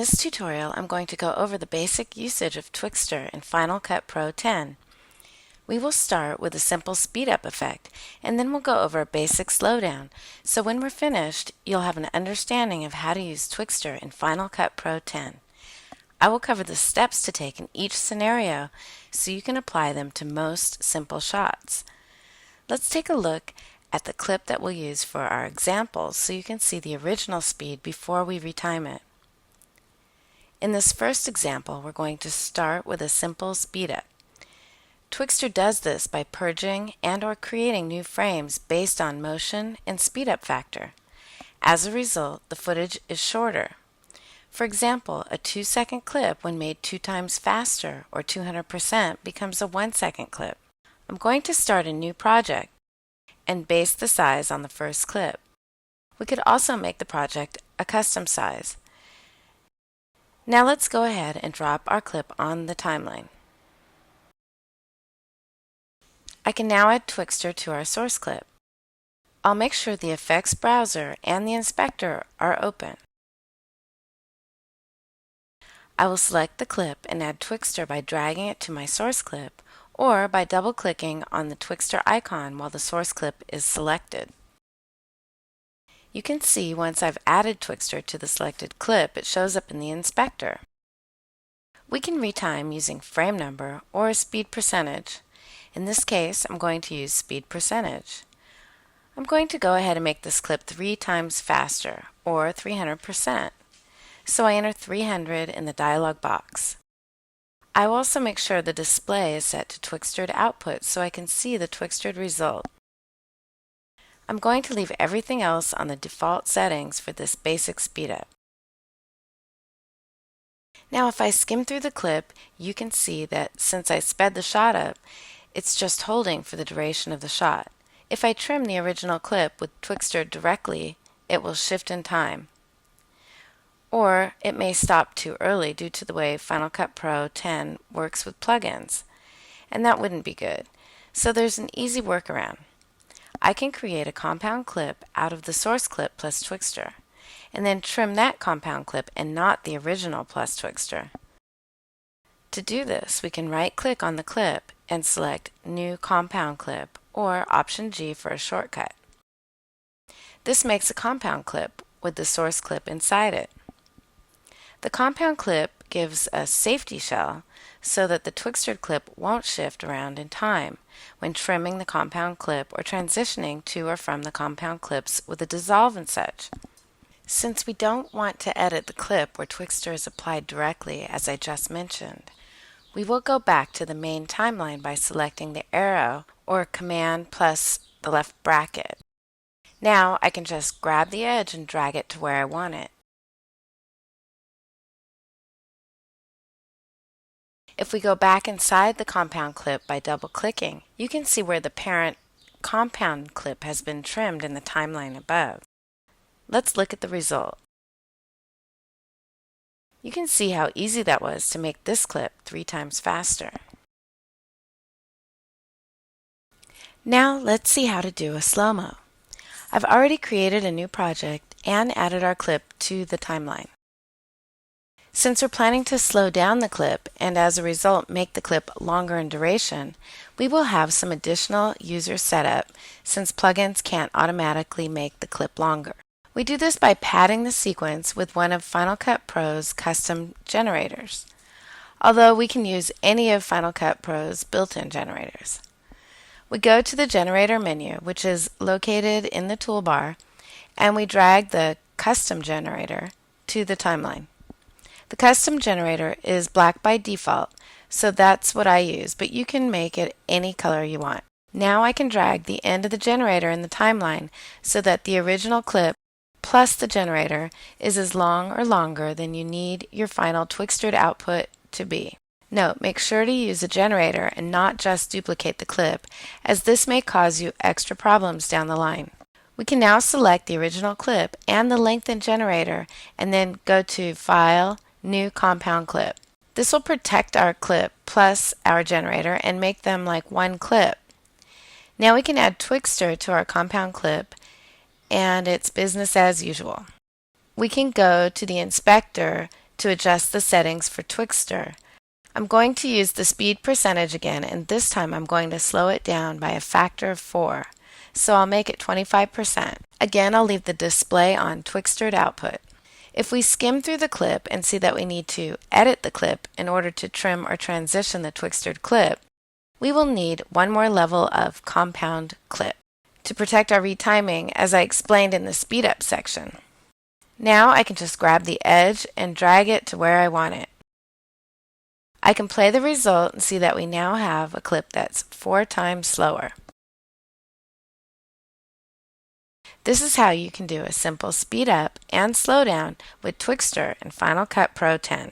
this tutorial, I'm going to go over the basic usage of Twixtor in Final Cut Pro 10. We will start with a simple speed-up effect, and then we'll go over a basic slowdown, so when we're finished, you'll have an understanding of how to use Twixtor in Final Cut Pro 10. I will cover the steps to take in each scenario, so you can apply them to most simple shots. Let's take a look at the clip that we'll use for our examples so you can see the original speed before we retime it. In this first example, we're going to start with a simple speed-up. Twixtor does this by purging and/or creating new frames based on motion and speed-up factor. As a result, the footage is shorter. For example, a 2-second clip when made 2 times faster or 200% becomes a 1-second clip. I'm going to start a new project and base the size on the first clip. We could also make the project a custom size. Now let's go ahead and drop our clip on the timeline. I can now add Twixtor to our source clip. I'll make sure the effects browser and the inspector are open. I will select the clip and add Twixtor by dragging it to my source clip or by double-clicking on the Twixtor icon while the source clip is selected. You can see once I've added Twixtor to the selected clip, it shows up in the inspector. We can retime using frame number or speed percentage. In this case, I'm going to use speed percentage. I'm going to go ahead and make this clip 3 times faster, or 300%. So I enter 300 in the dialog box. I will also make sure the display is set to Twixtor output so I can see the Twixtor result. I'm going to leave everything else on the default settings for this basic speed-up. Now if I skim through the clip, you can see that since I sped the shot up, it's just holding for the duration of the shot. If I trim the original clip with Twixtor directly, it will shift in time. Or it may stop too early due to the way Final Cut Pro 10 works with plugins, and that wouldn't be good. So there's an easy workaround. I can create a compound clip out of the source clip plus Twixtor, and then trim that compound clip and not the original plus Twixtor. To do this, we can right-click on the clip and select New Compound Clip or Option G for a shortcut. This makes a compound clip with the source clip inside it. The compound clip gives a safety shell so that the Twixtor clip won't shift around in time when trimming the compound clip or transitioning to or from the compound clips with a dissolve and such. Since we don't want to edit the clip where Twixtor is applied directly, as I just mentioned, we will go back to the main timeline by selecting the arrow or command plus the left bracket. Now I can just grab the edge and drag it to where I want it. If we go back inside the compound clip by double-clicking, you can see where the parent compound clip has been trimmed in the timeline above. Let's look at the result. You can see how easy that was to make this clip 3 times faster. Now let's see how to do a slow-mo. I've already created a new project and added our clip to the timeline. Since we're planning to slow down the clip and as a result make the clip longer in duration, we will have some additional user setup since plugins can't automatically make the clip longer. We do this by padding the sequence with one of Final Cut Pro's custom generators, although we can use any of Final Cut Pro's built-in generators. We go to the generator menu, which is located in the toolbar, and we drag the custom generator to the timeline. The custom generator is black by default, so that's what I use, but you can make it any color you want. Now I can drag the end of the generator in the timeline so that the original clip plus the generator is as long or longer than you need your final Twixtor output to be. Note, make sure to use a generator and not just duplicate the clip, as this may cause you extra problems down the line. We can now select the original clip and the lengthen generator and then go to File, New Compound Clip. This will protect our clip plus our generator and make them like one clip. Now we can add Twixtor to our compound clip and it's business as usual. We can go to the inspector to adjust the settings for Twixtor. I'm going to use the speed percentage again, and this time I'm going to slow it down by a factor of 4. So I'll make it 25%. Again, I'll leave the display on Twixtor output. If we skim through the clip and see that we need to edit the clip in order to trim or transition the Twixtor clip, we will need one more level of compound clip to protect our retiming, as I explained in the speed up section. Now I can just grab the edge and drag it to where I want it. I can play the result and see that we now have a clip that's 4 times slower. This is how you can do a simple speed up and slow down with Twixtor in Final Cut Pro 10.